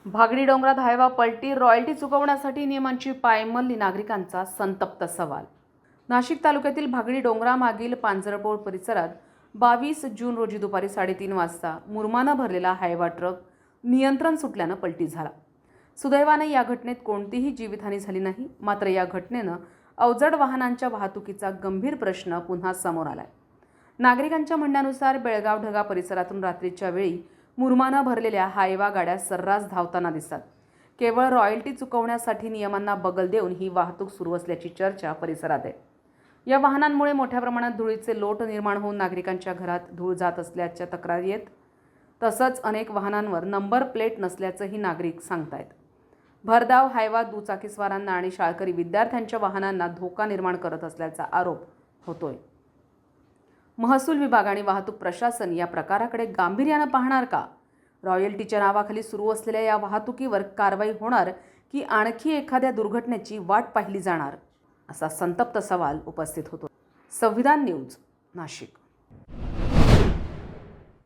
भागडी डोंगरात हायवा पलटी, रॉयल्टी चुकवण्यासाठी नियमांची पायमल्ली, नागरिकांचा संतप्त सवाल। नाशिक तालुक्यातील भागडी डोंगरामागील पांजरपोळ परिसरात 22 जून रोजी दुपारी 3:30 वाजता मुरमानं भरलेला हायवा ट्रक नियंत्रण सुटल्यानं पलटी झाला। सुदैवाने या घटनेत कोणतीही जीवितहानी झाली नाही। मात्र या घटनेनं अवजड वाहनांच्या वाहतुकीचा गंभीर प्रश्न पुन्हा समोर आलाय। नागरिकांच्या म्हणण्यानुसार बेळगाव ढगा परिसरातून रात्रीच्या वेळी मुरमानं भरलेल्या हायवा गाड्या सर्रास धावताना दिसतात। केवळ रॉयल्टी चुकवण्यासाठी नियमांना बगल देऊन ही वाहतूक सुरू असल्याची चर्चा परिसरात आहे। या वाहनांमुळे मोठ्या प्रमाणात धुळीचे लोट निर्माण होऊन नागरिकांच्या घरात धूळ जात असल्याच्या तक्रारी आहेत। तसंच अनेक वाहनांवर नंबर प्लेट नसल्याचंही नागरिक सांगतायत। भरधाव हायवा दुचाकीस्वारांना आणि शाळकरी विद्यार्थ्यांच्या वाहनांना धोका निर्माण करत असल्याचा आरोप होतोय। महसूल विभाग आणि वाहतूक प्रशासन या प्रकाराकडे गांभीर्यानं पाहणार का? रॉयल्टीच्या नावाखाली सुरू असलेल्या या वाहतुकीवर कारवाई होणार की आणखी एखाद्या दुर्घटनेची वाट पाहिली जाणार, असा संतप्त सवाल उपस्थित होतो। संविधान न्यूज, नाशिक।